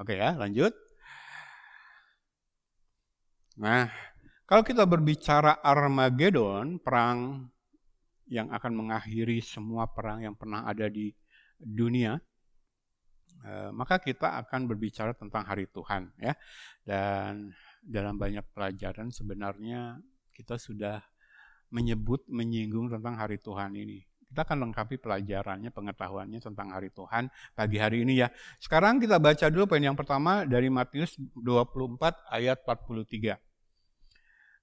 Oke ya, lanjut. Nah, kalau kita berbicara Armageddon, perang yang akan mengakhiri semua perang yang pernah ada di dunia, maka kita akan berbicara tentang hari Tuhan ya. Dan dalam banyak pelajaran sebenarnya kita sudah menyinggung tentang hari Tuhan ini. Kita akan lengkapi pelajarannya, pengetahuannya tentang hari Tuhan pagi hari ini ya. Sekarang kita baca dulu poin yang pertama dari Matius 24 ayat 43.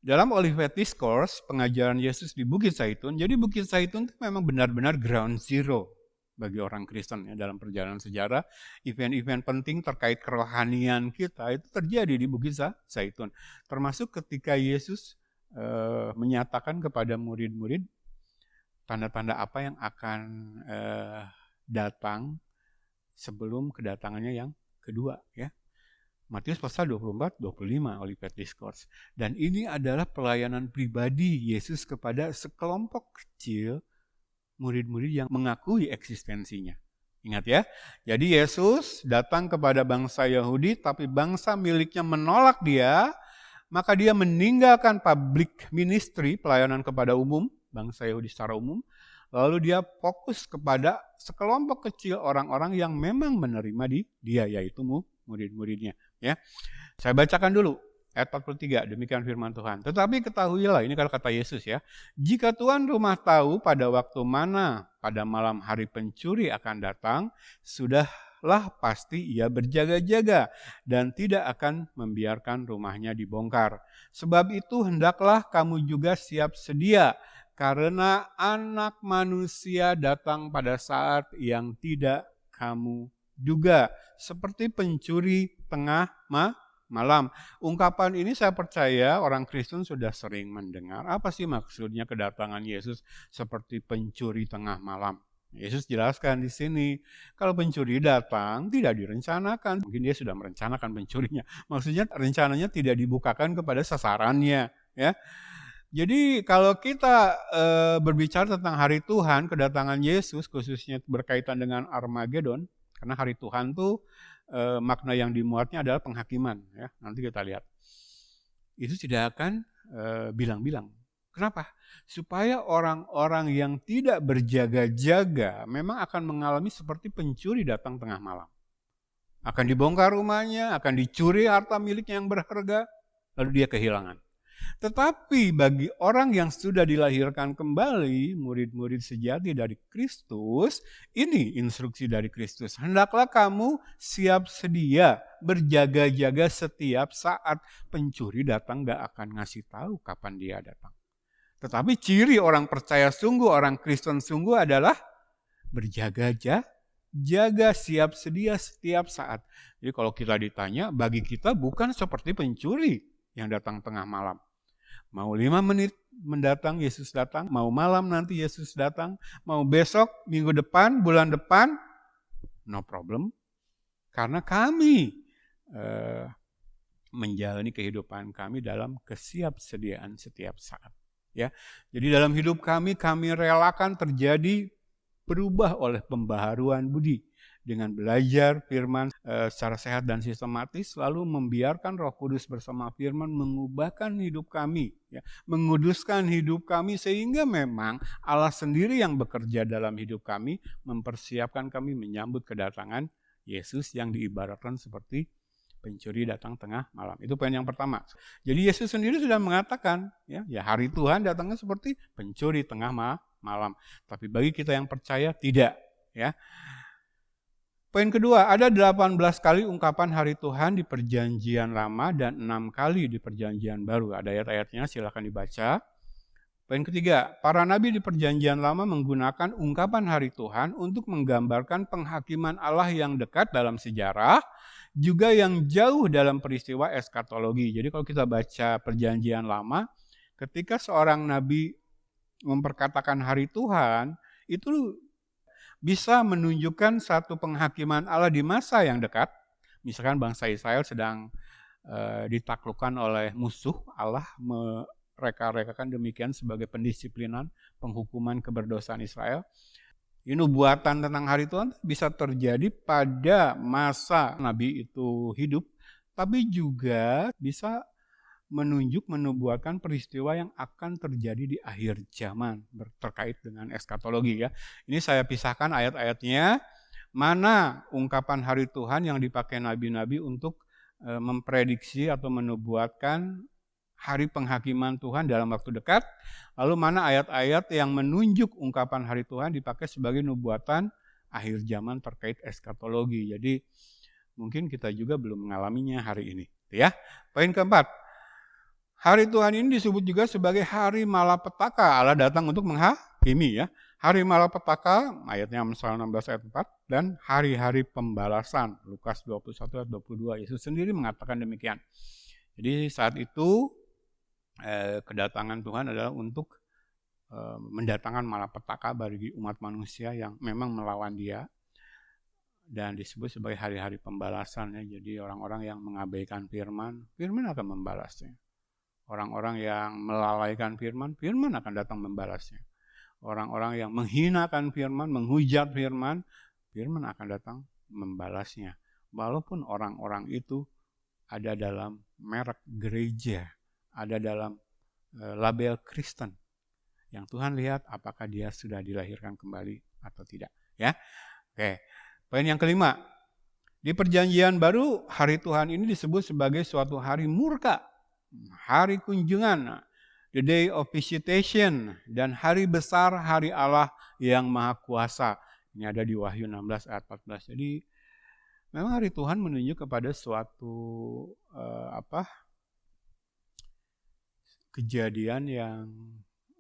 Dalam Olivet Discourse, pengajaran Yesus di Bukit Zaitun, jadi Bukit Zaitun itu memang benar-benar ground zero bagi orang Kristen ya, dalam perjalanan sejarah. Event-event penting terkait kerohanian kita itu terjadi di Bukit Zaitun. Termasuk ketika Yesus menyatakan kepada murid-murid tanda-tanda apa yang akan datang sebelum kedatangannya yang kedua ya. Matius pasal 24, 25 Olivet Discourse. Dan ini adalah pelayanan pribadi Yesus kepada sekelompok kecil murid-murid yang mengakui eksistensinya. Ingat ya, jadi Yesus datang kepada bangsa Yahudi, tapi bangsa miliknya menolak dia, maka dia meninggalkan public ministry, pelayanan kepada umum, bangsa Yahudi secara umum, lalu dia fokus kepada sekelompok kecil orang-orang yang memang menerima dia, yaitu murid-muridnya. Ya, saya bacakan dulu ayat 43, demikian firman Tuhan. Tetapi ketahuilah, ini kalau kata Yesus ya, jika tuan rumah tahu pada waktu mana pada malam hari pencuri akan datang, sudahlah pasti ia berjaga-jaga dan tidak akan membiarkan rumahnya dibongkar. Sebab itu hendaklah kamu juga siap sedia, karena Anak Manusia datang pada saat yang tidak kamu duga, seperti pencuri tengah malam. Ungkapan ini saya percaya orang Kristen sudah sering mendengar. Apa sih maksudnya kedatangan Yesus seperti pencuri tengah malam? Yesus jelaskan di sini, kalau pencuri datang tidak direncanakan. Mungkin dia sudah merencanakan pencurinya. Maksudnya rencananya tidak dibukakan kepada sasarannya. Ya. Jadi kalau kita berbicara tentang hari Tuhan, kedatangan Yesus khususnya berkaitan dengan Armageddon, karena hari Tuhan tuh makna yang dimuatnya adalah penghakiman. Ya. Nanti kita lihat. Itu tidak akan bilang-bilang. Kenapa? Supaya orang-orang yang tidak berjaga-jaga memang akan mengalami seperti pencuri datang tengah malam. Akan dibongkar rumahnya, akan dicuri harta miliknya yang berharga, lalu dia kehilangan. Tetapi bagi orang yang sudah dilahirkan kembali, murid-murid sejati dari Kristus, ini instruksi dari Kristus. Hendaklah kamu siap sedia, berjaga-jaga setiap saat. Pencuri datang gak akan ngasih tahu kapan dia datang. Tetapi ciri orang percaya sungguh, orang Kristen sungguh adalah berjaga-jaga, siap sedia setiap saat. Jadi kalau kita ditanya, bagi kita bukan seperti pencuri yang datang tengah malam. Mau 5 menit mendatang Yesus datang, mau malam nanti Yesus datang, mau besok, minggu depan, bulan depan, no problem. Karena kami menjalani kehidupan kami dalam kesiapsediaan setiap saat. Ya, jadi dalam hidup kami relakan terjadi berubah oleh pembaharuan budi. Dengan belajar firman secara sehat dan sistematis, lalu membiarkan Roh Kudus bersama firman mengubahkan hidup kami, ya, menguduskan hidup kami, sehingga memang Allah sendiri yang bekerja dalam hidup kami, mempersiapkan kami menyambut kedatangan Yesus yang diibaratkan seperti pencuri datang tengah malam. Itu poin yang pertama. Jadi Yesus sendiri sudah mengatakan, ya hari Tuhan datangnya seperti pencuri tengah malam. Tapi bagi kita yang percaya tidak, ya. Poin kedua, ada 18 kali ungkapan hari Tuhan di Perjanjian Lama dan 6 kali di Perjanjian Baru. Ada ayat-ayatnya, silakan dibaca. Poin ketiga, para nabi di Perjanjian Lama menggunakan ungkapan hari Tuhan untuk menggambarkan penghakiman Allah yang dekat dalam sejarah, juga yang jauh dalam peristiwa eskatologi. Jadi kalau kita baca Perjanjian Lama, ketika seorang nabi memperkatakan hari Tuhan, itu bisa menunjukkan satu penghakiman Allah di masa yang dekat. Misalkan bangsa Israel sedang ditaklukkan oleh musuh, Allah mereka-rekakan demikian sebagai pendisiplinan, penghukuman keberdosaan Israel. Nubuatan tentang hari Tuhan bisa terjadi pada masa Nabi itu hidup, tapi juga bisa menubuatkan peristiwa yang akan terjadi di akhir zaman terkait dengan eskatologi ya. Ini saya pisahkan ayat-ayatnya, mana ungkapan hari Tuhan yang dipakai nabi-nabi untuk memprediksi atau menubuatkan hari penghakiman Tuhan dalam waktu dekat, lalu mana ayat-ayat yang menunjuk ungkapan hari Tuhan dipakai sebagai nubuatan akhir zaman terkait eskatologi. Jadi mungkin kita juga belum mengalaminya hari ini. Ya. Poin keempat, hari Tuhan ini disebut juga sebagai hari malapetaka. Allah datang untuk menghakimi ya. Hari malapetaka, ayatnya Amsal 16 ayat 4, dan hari-hari pembalasan, Lukas 21 ayat 22. Yesus sendiri mengatakan demikian. Jadi saat itu kedatangan Tuhan adalah untuk mendatangkan malapetaka bagi umat manusia yang memang melawan Dia, dan disebut sebagai hari-hari pembalasan ya. Jadi orang-orang yang mengabaikan firman akan membalasnya. Orang-orang yang melalaikan firman akan datang membalasnya. Orang-orang yang menghinakan firman, menghujat firman akan datang membalasnya. Walaupun orang-orang itu ada dalam merek gereja, ada dalam label Kristen, yang Tuhan lihat apakah dia sudah dilahirkan kembali atau tidak. Ya, oke. Poin yang kelima, di Perjanjian Baru hari Tuhan ini disebut sebagai suatu hari murka, hari kunjungan, the day of visitation, dan hari besar, hari Allah yang Maha Kuasa. Ini ada di Wahyu 16 ayat 14. Jadi memang hari Tuhan menunjuk kepada suatu kejadian yang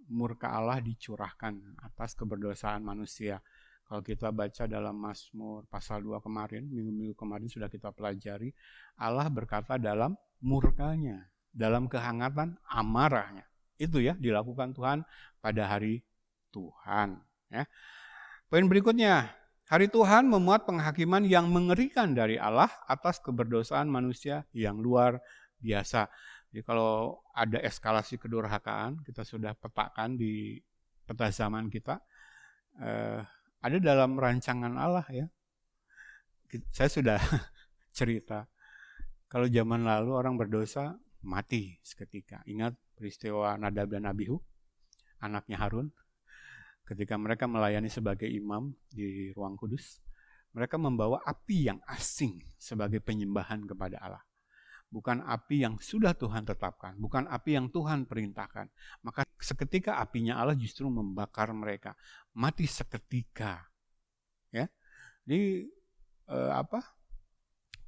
murka Allah dicurahkan atas keberdosaan manusia. Kalau kita baca dalam Mazmur pasal 2 kemarin, minggu-minggu kemarin sudah kita pelajari, Allah berkata dalam murkanya, dalam kehangatan amarahnya. Itu ya dilakukan Tuhan pada hari Tuhan. Ya. Poin berikutnya, hari Tuhan memuat penghakiman yang mengerikan dari Allah atas keberdosaan manusia yang luar biasa. Jadi kalau ada eskalasi kedurhakaan, kita sudah petakan di peta zaman kita, ada dalam rancangan Allah ya. Saya sudah cerita, kalau zaman lalu orang berdosa mati seketika. Ingat peristiwa Nadab dan Abihu, anaknya Harun, ketika mereka melayani sebagai imam di ruang kudus, mereka membawa api yang asing sebagai penyembahan kepada Allah. Bukan api yang sudah Tuhan tetapkan, bukan api yang Tuhan perintahkan. Maka seketika apinya Allah justru membakar mereka, mati seketika. Ya, jadi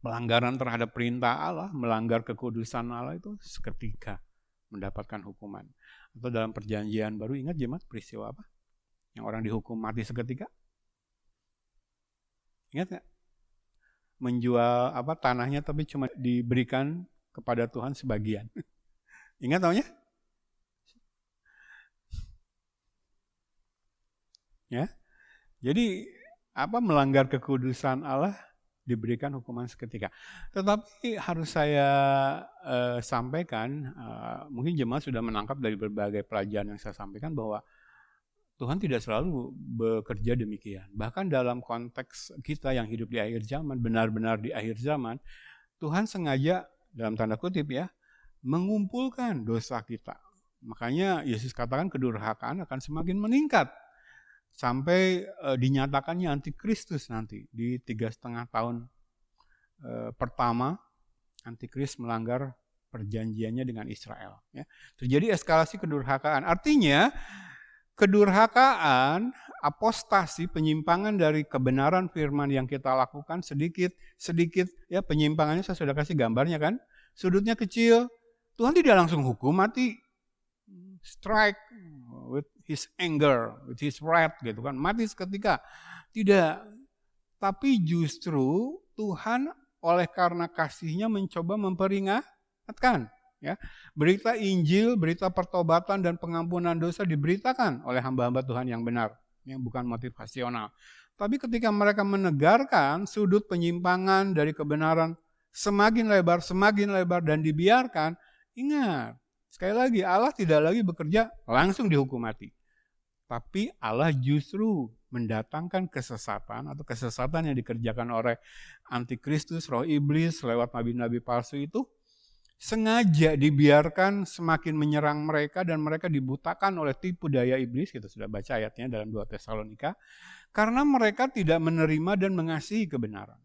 pelanggaran terhadap perintah Allah, melanggar kekudusan Allah itu seketika mendapatkan hukuman. Atau dalam Perjanjian Baru, ingat jemaat peristiwa apa? Yang orang dihukum mati seketika? Ingat nggak? Menjual tanahnya tapi cuma diberikan kepada Tuhan sebagian. Ingat taunya? Ya. Jadi melanggar kekudusan Allah diberikan hukuman seketika. Tetapi harus saya sampaikan, mungkin jemaat sudah menangkap dari berbagai pelajaran yang saya sampaikan bahwa Tuhan tidak selalu bekerja demikian. Bahkan dalam konteks kita yang hidup di akhir zaman, benar-benar di akhir zaman, Tuhan sengaja, dalam tanda kutip ya, mengumpulkan dosa kita. Makanya Yesus katakan kedurhakaan akan semakin meningkat. Sampai dinyatakannya antikristus nanti. Di 3,5 tahun pertama, antikris melanggar perjanjiannya dengan Israel. Ya. Terjadi eskalasi kedurhakaan. Artinya, kedurhakaan, apostasi, penyimpangan dari kebenaran firman yang kita lakukan sedikit ya, penyimpangannya saya sudah kasih gambarnya kan. Sudutnya kecil, Tuhan tidak langsung hukum mati. Strike with his anger, with his wrath gitu kan, mati seketika. Tidak. Tapi justru Tuhan oleh karena kasih-Nya mencoba memperingatkan. Ya, berita Injil, berita pertobatan dan pengampunan dosa diberitakan oleh hamba-hamba Tuhan yang benar, yang bukan motivasional. Tapi ketika mereka menegarkan sudut penyimpangan dari kebenaran semakin lebar dan dibiarkan, ingat, sekali lagi Allah tidak lagi bekerja langsung dihukum mati. Tapi Allah justru mendatangkan kesesatan atau kesesatan yang dikerjakan oleh antikristus, roh iblis lewat nabi-nabi palsu itu sengaja dibiarkan semakin menyerang mereka dan mereka dibutakan oleh tipu daya iblis. Kita sudah baca ayatnya dalam 2 Tesalonika. Karena mereka tidak menerima dan mengasihi kebenaran.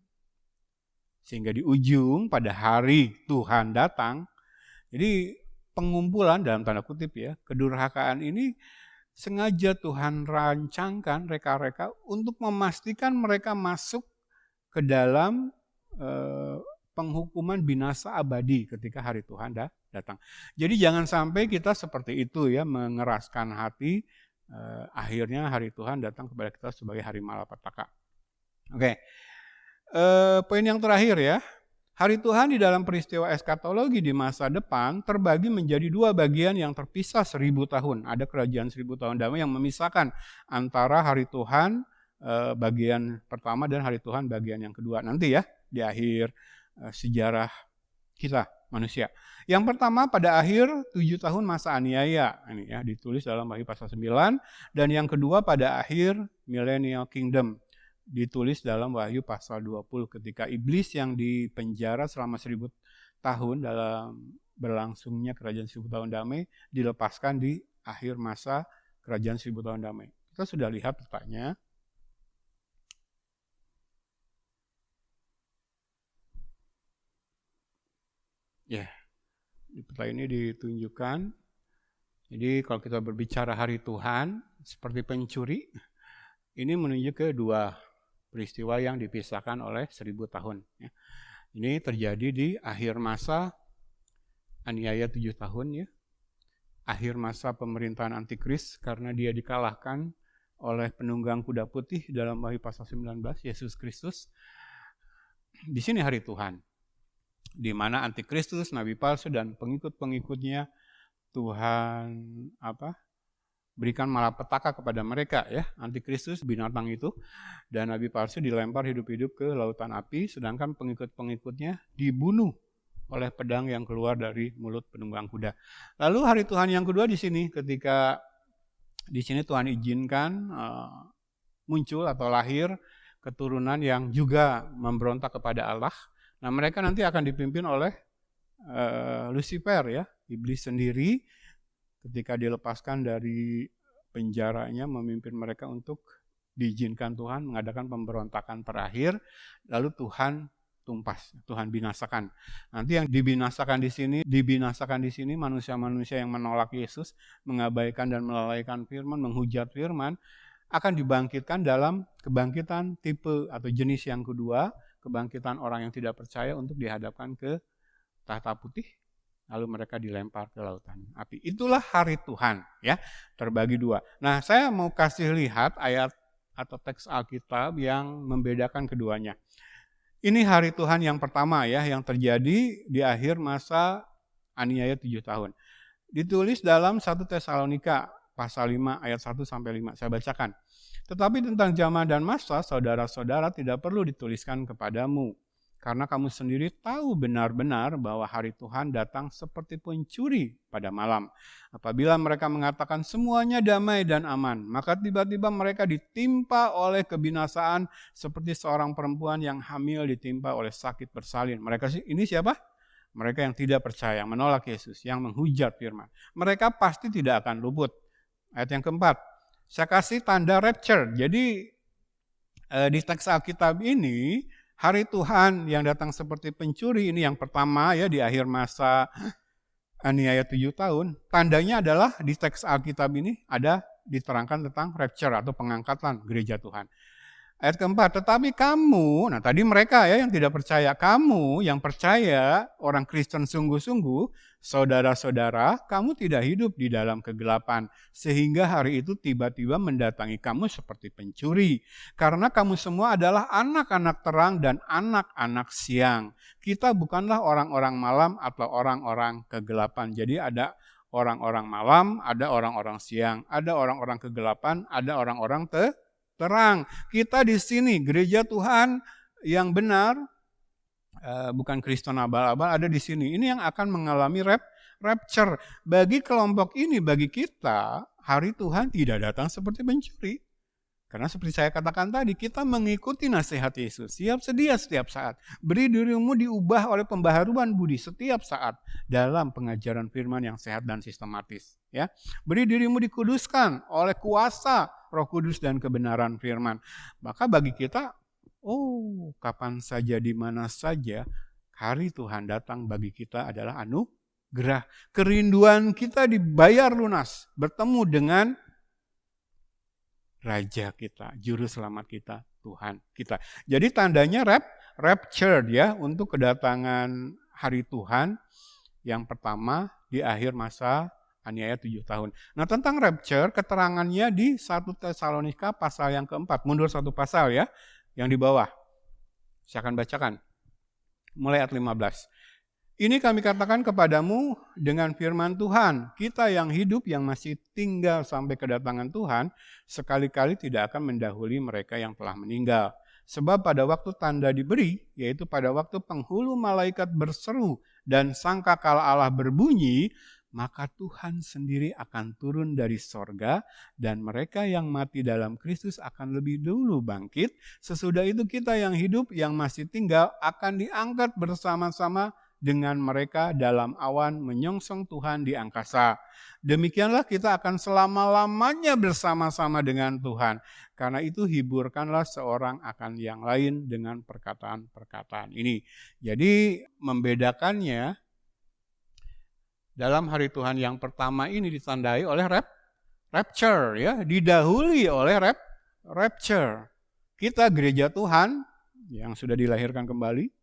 Sehingga di ujung pada hari Tuhan datang, jadi pengumpulan dalam tanda kutip ya, kedurhakaan ini sengaja Tuhan rancangkan reka-reka untuk memastikan mereka masuk ke dalam penghukuman binasa abadi ketika hari Tuhan datang. Jadi jangan sampai kita seperti itu ya, mengeraskan hati, akhirnya hari Tuhan datang kepada kita sebagai hari malapetaka. Oke, poin yang terakhir ya, hari Tuhan di dalam peristiwa eskatologi di masa depan terbagi menjadi 2 bagian yang terpisah 1000 tahun. Ada kerajaan 1000 tahun damai yang memisahkan antara hari Tuhan bagian pertama dan hari Tuhan bagian yang kedua. Nanti ya, di akhir sejarah kita manusia. Yang pertama pada akhir 7 tahun masa aniaya, ini ya ditulis dalam Wahyu pasal 9, dan yang kedua pada akhir millennial kingdom, ditulis dalam Wahyu pasal 20 ketika iblis yang dipenjara selama 1000 tahun dalam berlangsungnya kerajaan 1000 tahun damai dilepaskan di akhir masa kerajaan 1000 tahun damai. Kita sudah lihat petanya. Ya, di peta ini ditunjukkan. Jadi kalau kita berbicara hari Tuhan seperti pencuri, ini menuju ke 2 peristiwa yang dipisahkan oleh 1000 tahun. Ini terjadi di akhir masa aniaya 7 tahun ya. Akhir masa pemerintahan antikris karena dia dikalahkan oleh penunggang kuda putih dalam Wahyu pasal 19, Yesus Kristus. Di sini hari Tuhan, di mana antikristus, nabi palsu dan pengikut-pengikutnya Tuhan berikan malapetaka kepada mereka ya. Antikristus binatang itu dan nabi palsu dilempar hidup-hidup ke lautan api, sedangkan pengikut-pengikutnya dibunuh oleh pedang yang keluar dari mulut penunggang kuda. Lalu hari Tuhan yang kedua di sini, ketika di sini Tuhan izinkan muncul atau lahir keturunan yang juga memberontak kepada Allah. Nah, mereka nanti akan dipimpin oleh Lucifer ya, iblis sendiri. Ketika dilepaskan dari penjaranya, memimpin mereka untuk diizinkan Tuhan mengadakan pemberontakan terakhir, lalu Tuhan tumpas, Tuhan binasakan. Nanti yang dibinasakan di sini manusia-manusia yang menolak Yesus, mengabaikan dan melalaikan firman, menghujat firman, akan dibangkitkan dalam kebangkitan tipe atau jenis yang kedua, kebangkitan orang yang tidak percaya untuk dihadapkan ke tahta putih. Lalu mereka dilempar ke lautan api. Itulah hari Tuhan ya, terbagi 2. Nah, saya mau kasih lihat ayat atau teks Alkitab yang membedakan keduanya. Ini hari Tuhan yang pertama ya, yang terjadi di akhir masa aniaya 7 tahun. Ditulis dalam 1 Tesalonika pasal 5 ayat 1 sampai 5. Saya bacakan. Tetapi tentang zaman dan masa, saudara-saudara tidak perlu dituliskan kepadamu. Karena kamu sendiri tahu benar-benar bahwa hari Tuhan datang seperti pencuri pada malam. Apabila mereka mengatakan semuanya damai dan aman, maka tiba-tiba mereka ditimpa oleh kebinasaan seperti seorang perempuan yang hamil ditimpa oleh sakit bersalin. Mereka ini siapa? Mereka yang tidak percaya, yang menolak Yesus, yang menghujat firman. Mereka pasti tidak akan luput. Ayat yang keempat, saya kasih tanda rapture. Jadi di teks Alkitab ini, hari Tuhan yang datang seperti pencuri ini yang pertama ya di akhir masa aniaya 7 tahun. Tandanya adalah di teks Alkitab ini ada diterangkan tentang rapture atau pengangkatan gereja Tuhan. Ayat keempat, tetapi kamu, nah tadi mereka ya yang tidak percaya, kamu yang percaya, orang Kristen sungguh-sungguh, saudara-saudara, kamu tidak hidup di dalam kegelapan, sehingga hari itu tiba-tiba mendatangi kamu seperti pencuri. Karena kamu semua adalah anak-anak terang dan anak-anak siang. Kita bukanlah orang-orang malam atau orang-orang kegelapan. Jadi ada orang-orang malam, ada orang-orang siang, ada orang-orang kegelapan, ada orang-orang terang. Kita di sini gereja Tuhan yang benar, bukan Kristen abal-abal, ada di sini. Ini yang akan mengalami rapture. Bagi kelompok ini, bagi kita, hari Tuhan tidak datang seperti pencuri. Karena seperti saya katakan tadi, kita mengikuti nasihat Yesus. Siap sedia setiap saat. Beri dirimu diubah oleh pembaharuan budi setiap saat dalam pengajaran firman yang sehat dan sistematis. Ya, beri dirimu dikuduskan oleh kuasa Roh Kudus dan kebenaran firman. Maka bagi kita, kapan saja, di mana saja, hari Tuhan datang bagi kita adalah anugerah. Kerinduan kita dibayar lunas, bertemu dengan Raja kita, Juru Selamat kita, Tuhan kita. Jadi tandanya raptured ya, untuk kedatangan hari Tuhan yang pertama di akhir masa aniaya 7 tahun. Nah, tentang rapture, keterangannya di 1 Tesalonika pasal yang keempat. Mundur satu pasal ya, yang di bawah. Saya akan bacakan. Mulai ayat 15. Ini kami katakan kepadamu dengan firman Tuhan, kita yang hidup yang masih tinggal sampai kedatangan Tuhan, sekali-kali tidak akan mendahului mereka yang telah meninggal. Sebab pada waktu tanda diberi, yaitu pada waktu penghulu malaikat berseru dan sangkakala Allah berbunyi, maka Tuhan sendiri akan turun dari sorga dan mereka yang mati dalam Kristus akan lebih dulu bangkit. Sesudah itu kita yang hidup yang masih tinggal akan diangkat bersama-sama dengan mereka dalam awan menyongsong Tuhan di angkasa. Demikianlah kita akan selama-lamanya bersama-sama dengan Tuhan. Karena itu hiburkanlah seorang akan yang lain dengan perkataan-perkataan ini. Jadi membedakannya, dalam hari Tuhan yang pertama ini ditandai oleh rapture, ya, didahului oleh rapture. Kita gereja Tuhan yang sudah dilahirkan kembali,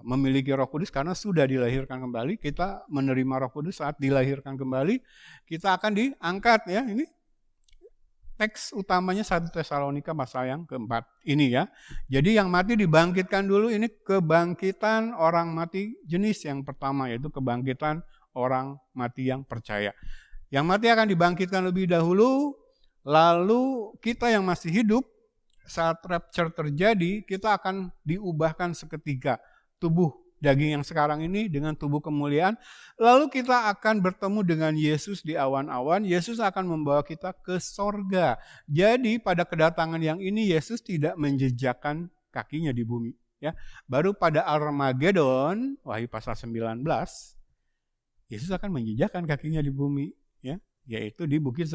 memiliki Roh Kudus karena sudah dilahirkan kembali. Kita menerima Roh Kudus saat dilahirkan kembali, kita akan diangkat ya. Ini teks utamanya 1 Tesalonika pasal yang keempat ini ya. Jadi yang mati dibangkitkan dulu, ini kebangkitan orang mati jenis yang pertama, yaitu kebangkitan orang mati yang percaya. Yang mati akan dibangkitkan lebih dahulu, lalu kita yang masih hidup saat rapture terjadi, kita akan diubahkan seketika. Tubuh daging yang sekarang ini dengan tubuh kemuliaan, lalu kita akan bertemu dengan Yesus di awan-awan. Yesus akan membawa kita ke sorga. Jadi pada kedatangan yang ini Yesus tidak menjejakkan kakinya di bumi. Ya, baru pada Armageddon, Wahyu pasal 19, Yesus akan menjejakkan kakinya di bumi, ya, yaitu di Bukit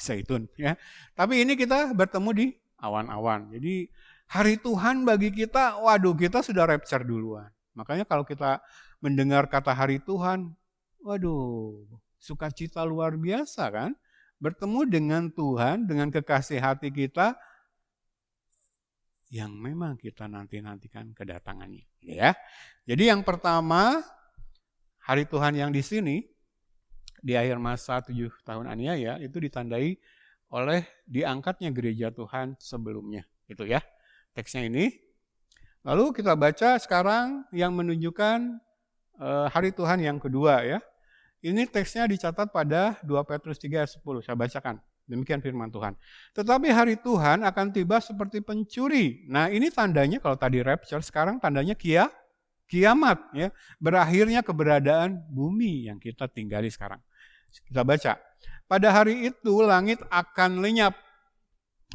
Zaitun. Ya. Tapi ini kita bertemu di awan-awan. Jadi hari Tuhan bagi kita, waduh, kita sudah rapture duluan. Makanya kalau kita mendengar kata hari Tuhan, waduh, sukacita luar biasa kan? Bertemu dengan Tuhan, dengan kekasih hati kita, yang memang kita nanti-nantikan kedatangannya. Ya. Jadi yang pertama, hari Tuhan yang di sini, di akhir masa 7 tahun aniaya, itu ditandai oleh diangkatnya gereja Tuhan sebelumnya. Itu ya. Teksnya ini. Lalu kita baca sekarang yang menunjukkan hari Tuhan yang kedua ya. Ini teksnya dicatat pada 2 Petrus 3 ayat 10. Saya bacakan. Demikian firman Tuhan. Tetapi hari Tuhan akan tiba seperti pencuri. Nah, ini tandanya kalau tadi rapture, sekarang tandanya kiamat ya. Berakhirnya keberadaan bumi yang kita tinggali sekarang. Kita baca. Pada hari itu langit akan lenyap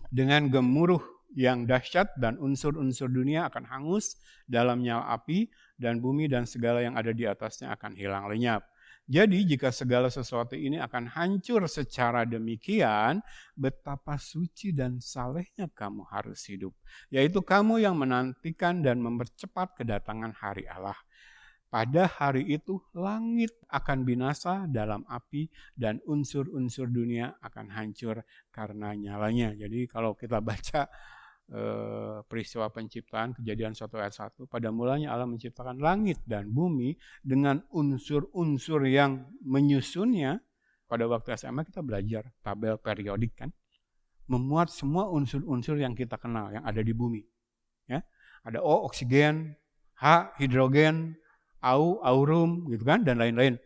dengan gemuruh yang dahsyat dan unsur-unsur dunia akan hangus dalam nyala api dan bumi dan segala yang ada di atasnya akan hilang lenyap. Jadi jika segala sesuatu ini akan hancur secara demikian, betapa suci dan salehnya kamu harus hidup. Yaitu kamu yang menantikan dan mempercepat kedatangan hari Allah. Pada hari itu langit akan binasa dalam api dan unsur-unsur dunia akan hancur karena nyalanya. Jadi kalau kita baca peristiwa penciptaan Kejadian 1 ayat 1, pada mulanya Allah menciptakan langit dan bumi dengan unsur-unsur yang menyusunnya. Pada waktu SMA kita belajar tabel periodik kan, memuat semua unsur-unsur yang kita kenal yang ada di bumi. Ya, ada O oksigen, H hidrogen, Au aurum gitu kan, dan lain-lain.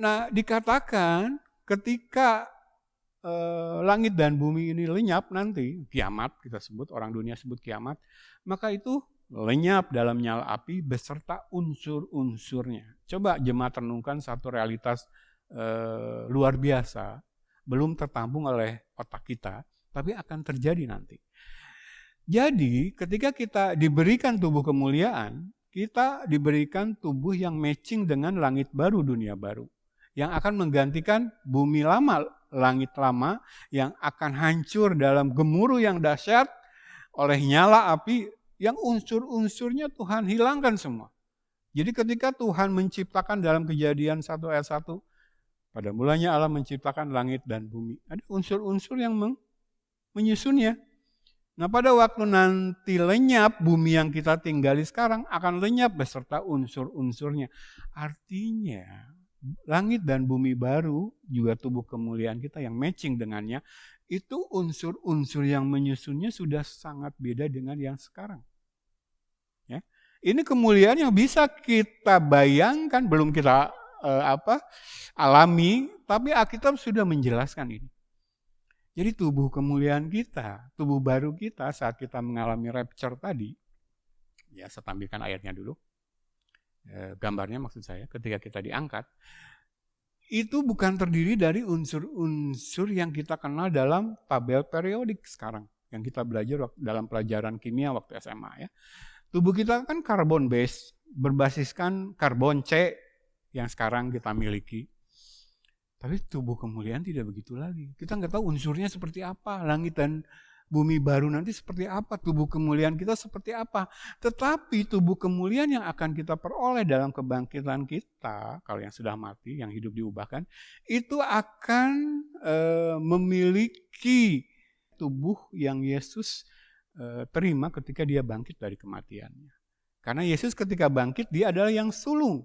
Nah, dikatakan ketika langit dan bumi ini lenyap nanti, kiamat kita sebut, orang dunia sebut kiamat, maka itu lenyap dalam nyala api beserta unsur-unsurnya. Coba jemaat renungkan satu realitas luar biasa, belum tertampung oleh otak kita, tapi akan terjadi nanti. Jadi ketika kita diberikan tubuh kemuliaan, kita diberikan tubuh yang matching dengan langit baru, dunia baru. Yang akan menggantikan bumi lama, langit lama, yang akan hancur dalam gemuruh yang dahsyat oleh nyala api yang unsur-unsurnya Tuhan hilangkan semua. Jadi ketika Tuhan menciptakan dalam Kejadian 1 ayat 1, pada mulanya Allah menciptakan langit dan bumi. Ada unsur-unsur yang menyusunnya. Nah pada waktu nanti lenyap, bumi yang kita tinggali sekarang akan lenyap beserta unsur-unsurnya. Artinya langit dan bumi baru, juga tubuh kemuliaan kita yang matching dengannya, itu unsur-unsur yang menyusunnya sudah sangat beda dengan yang sekarang. Ya. Ini kemuliaan yang bisa kita bayangkan, belum kita alami, tapi Alkitab sudah menjelaskan ini. Jadi tubuh kemuliaan kita, tubuh baru kita saat kita mengalami rapture tadi, ya saya tampilkan ayatnya dulu, gambarnya maksud saya, ketika kita diangkat, itu bukan terdiri dari unsur-unsur yang kita kenal dalam tabel periodik sekarang, yang kita belajar dalam pelajaran kimia waktu SMA ya. Tubuh kita kan karbon base, berbasiskan karbon C yang sekarang kita miliki. Tapi tubuh kemuliaan tidak begitu lagi. Kita nggak tahu unsurnya seperti apa, langit dan bumi baru nanti seperti apa, tubuh kemuliaan kita seperti apa. Tetapi tubuh kemuliaan yang akan kita peroleh dalam kebangkitan kita, kalau yang sudah mati, yang hidup diubahkan, itu akan memiliki tubuh yang Yesus terima ketika dia bangkit dari kematiannya. Karena Yesus ketika bangkit, dia adalah yang sulung.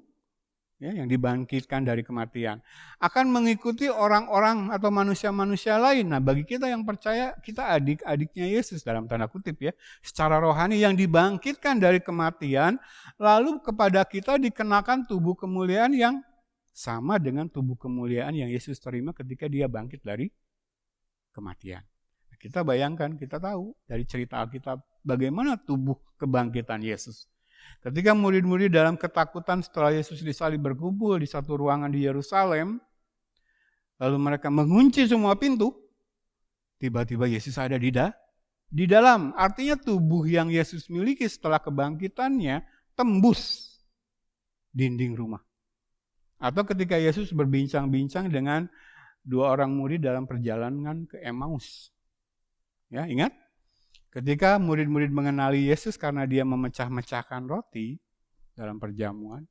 Ya, yang dibangkitkan dari kematian, akan mengikuti orang-orang atau manusia-manusia lain. Nah bagi kita yang percaya, kita adik-adiknya Yesus dalam tanda kutip ya, secara rohani yang dibangkitkan dari kematian, lalu kepada kita dikenakan tubuh kemuliaan yang sama dengan tubuh kemuliaan yang Yesus terima ketika dia bangkit dari kematian. Nah, kita bayangkan, kita tahu dari cerita Alkitab bagaimana tubuh kebangkitan Yesus. Ketika murid-murid dalam ketakutan setelah Yesus disalib berkumpul di satu ruangan di Yerusalem, lalu mereka mengunci semua pintu, tiba-tiba Yesus ada di dalam. Artinya tubuh yang Yesus miliki setelah kebangkitannya tembus dinding rumah. Atau ketika Yesus berbincang-bincang dengan dua orang murid dalam perjalanan ke Emmaus. Ya, ingat? Ketika murid-murid mengenali Yesus karena dia memecah-mecahkan roti dalam perjamuan,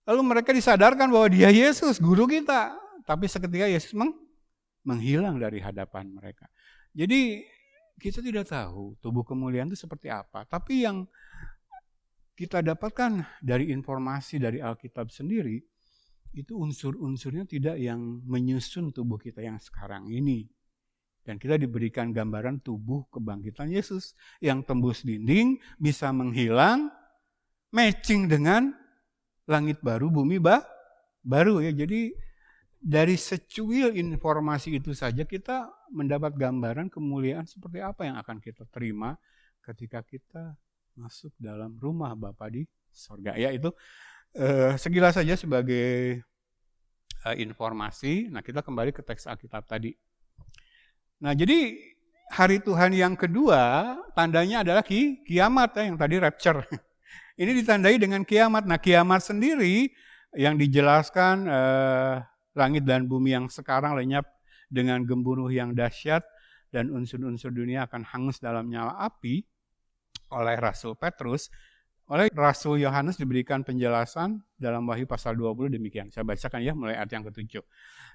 lalu mereka disadarkan bahwa dia Yesus, guru kita. Tapi seketika Yesus menghilang dari hadapan mereka. Jadi kita tidak tahu tubuh kemuliaan itu seperti apa. Tapi yang kita dapatkan dari informasi dari Alkitab sendiri, itu unsur-unsurnya tidak yang menyusun tubuh kita yang sekarang ini. Dan kita diberikan gambaran tubuh kebangkitan Yesus yang tembus dinding, bisa menghilang, matching dengan langit baru, bumi baru ya. Jadi dari secuil informasi itu saja kita mendapat gambaran kemuliaan seperti apa yang akan kita terima ketika kita masuk dalam rumah Bapa di sorga. Ya itu sekilas saja sebagai informasi. Nah kita kembali ke teks Alkitab tadi. Nah jadi hari Tuhan yang kedua tandanya adalah kiamat ya, yang tadi rapture. Ini ditandai dengan kiamat. Nah kiamat sendiri yang dijelaskan langit dan bumi yang sekarang lenyap dengan gemuruh yang dahsyat dan unsur-unsur dunia akan hangus dalam nyala api oleh Rasul Petrus. Oleh Rasul Yohanes diberikan penjelasan dalam Wahyu pasal 20 demikian. Saya bacakan ya mulai ayat yang ke-7.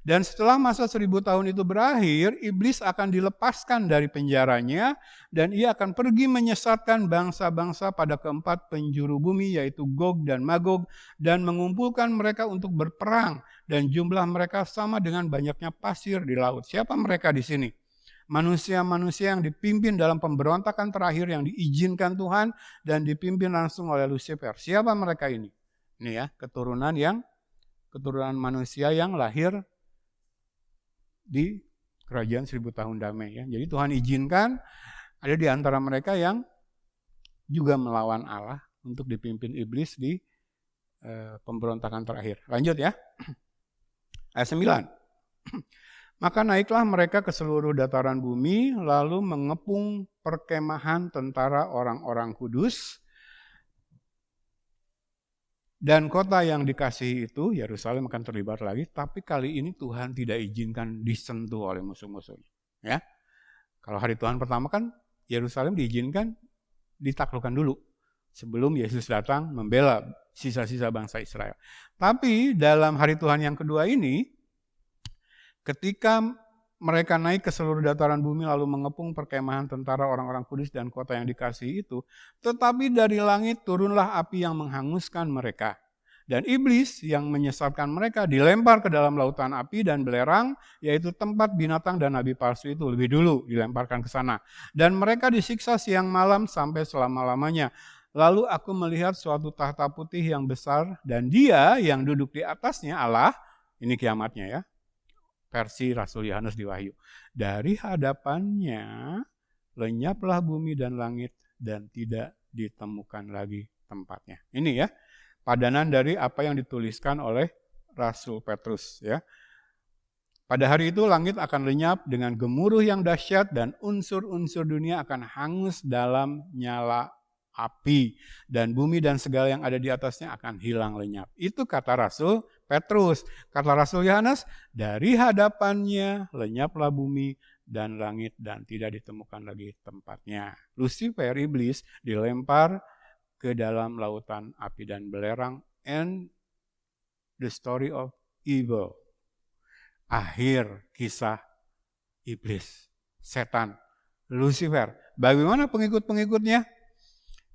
Dan setelah masa 1000 tahun itu berakhir, iblis akan dilepaskan dari penjaranya dan ia akan pergi menyesatkan bangsa-bangsa pada keempat penjuru bumi yaitu Gog dan Magog dan mengumpulkan mereka untuk berperang dan jumlah mereka sama dengan banyaknya pasir di laut. Siapa mereka di sini? Manusia-manusia yang dipimpin dalam pemberontakan terakhir yang diizinkan Tuhan dan dipimpin langsung oleh Lucifer. Siapa mereka ini? Ini ya, keturunan manusia yang lahir di kerajaan 1000 tahun damai ya. Jadi Tuhan izinkan ada di antara mereka yang juga melawan Allah untuk dipimpin iblis di pemberontakan terakhir. Lanjut ya. Ayat 9. Maka naiklah mereka ke seluruh dataran bumi, lalu mengepung perkemahan tentara orang-orang kudus. Dan kota yang dikasihi itu, Yerusalem akan terlibat lagi, tapi kali ini Tuhan tidak izinkan disentuh oleh musuh-musuhnya. Ya, kalau hari Tuhan pertama kan Yerusalem diizinkan ditaklukkan dulu, sebelum Yesus datang membela sisa-sisa bangsa Israel. Tapi dalam hari Tuhan yang kedua ini, ketika mereka naik ke seluruh dataran bumi lalu mengepung perkemahan tentara orang-orang kudus dan kota yang dikasihi itu, tetapi dari langit turunlah api yang menghanguskan mereka. Dan iblis yang menyesatkan mereka dilempar ke dalam lautan api dan belerang, yaitu tempat binatang dan nabi palsu itu lebih dulu dilemparkan ke sana. Dan mereka disiksa siang malam sampai selama-lamanya. Lalu aku melihat suatu tahta putih yang besar dan dia yang duduk di atasnya Allah, ini kiamatnya ya, versi Rasul Yohanes di Wahyu. Dari hadapannya lenyaplah bumi dan langit dan tidak ditemukan lagi tempatnya. Ini ya, padanan dari apa yang dituliskan oleh Rasul Petrus ya. Pada hari itu langit akan lenyap dengan gemuruh yang dahsyat dan unsur-unsur dunia akan hangus dalam nyala api dan bumi dan segala yang ada di atasnya akan hilang lenyap. Itu kata Rasul Petrus. Kata Rasul Yohanes, dari hadapannya lenyaplah bumi dan langit dan tidak ditemukan lagi tempatnya. Lucifer, iblis, dilempar ke dalam lautan api dan belerang, and the story of evil. Akhir kisah iblis, setan, Lucifer. Bagaimana pengikut-pengikutnya?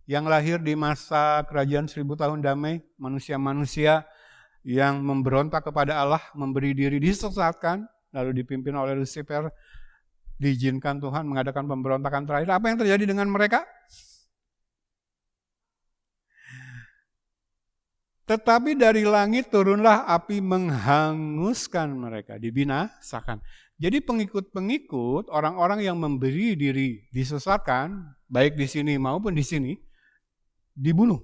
Yang lahir di masa kerajaan 1000 tahun damai, manusia-manusia yang memberontak kepada Allah, memberi diri disesatkan, lalu dipimpin oleh Lucifer, diizinkan Tuhan mengadakan pemberontakan terakhir. Apa yang terjadi dengan mereka? Tetapi dari langit turunlah api menghanguskan mereka, dibinasakan. Jadi pengikut-pengikut, orang-orang yang memberi diri disesatkan, baik di sini maupun di sini, dibunuh.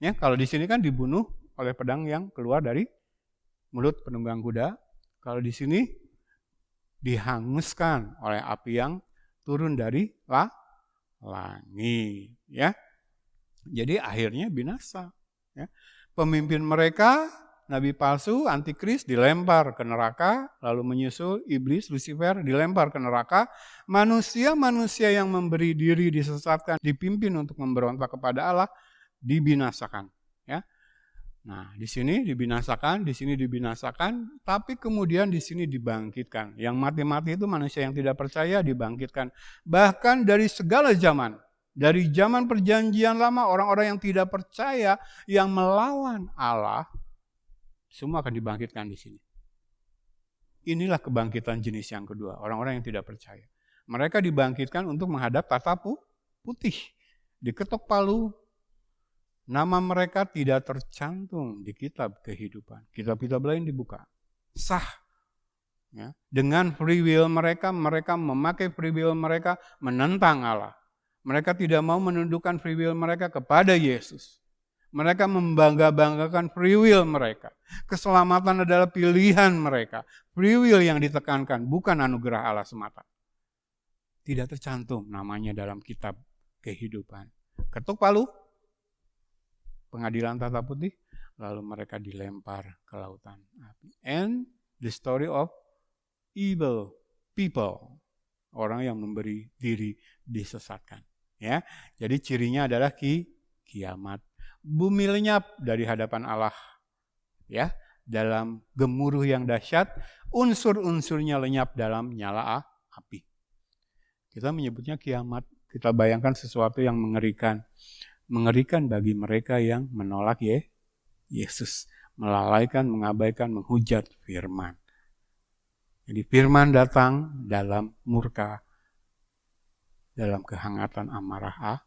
Ya, kalau di sini kan dibunuh oleh pedang yang keluar dari mulut penunggang kuda. Kalau di sini dihanguskan oleh api yang turun dari langit. Ya, jadi akhirnya binasa. Ya. Pemimpin mereka, nabi palsu, antikris dilempar ke neraka, lalu menyusul iblis, Lucifer dilempar ke neraka. Manusia-manusia yang memberi diri disesatkan, dipimpin untuk memberontak kepada Allah, dibinasakan. Ya. Nah, di sini dibinasakan, di sini dibinasakan, tapi kemudian di sini dibangkitkan. Yang mati-mati itu manusia yang tidak percaya dibangkitkan. Bahkan dari segala zaman. Dari zaman perjanjian lama, orang-orang yang tidak percaya, yang melawan Allah, semua akan dibangkitkan di sini. Inilah kebangkitan jenis yang kedua, orang-orang yang tidak percaya. Mereka dibangkitkan untuk menghadap tahta putih. Diketok palu, nama mereka tidak tercantum di kitab kehidupan. Kitab-kitab lain dibuka. Sah. Ya. Dengan free will mereka memakai free will mereka menentang Allah. Mereka tidak mau menundukkan free will mereka kepada Yesus. Mereka membangga-banggakan free will mereka. Keselamatan adalah pilihan mereka. Free will yang ditekankan, bukan anugerah Allah semata. Tidak tercantum namanya dalam kitab kehidupan. Ketuk palu, pengadilan tahta putih, lalu mereka dilempar ke lautan api. And the story of evil people. Orang yang memberi diri disesatkan. Ya, jadi cirinya adalah kiamat. Bumi lenyap dari hadapan Allah. Ya, dalam gemuruh yang dahsyat, unsur-unsurnya lenyap dalam nyala api. Kita menyebutnya kiamat. Kita bayangkan sesuatu yang mengerikan. Mengerikan bagi mereka yang menolak Yesus. Melalaikan, mengabaikan, menghujat firman. Jadi firman datang dalam murka, dalam kehangatan amarah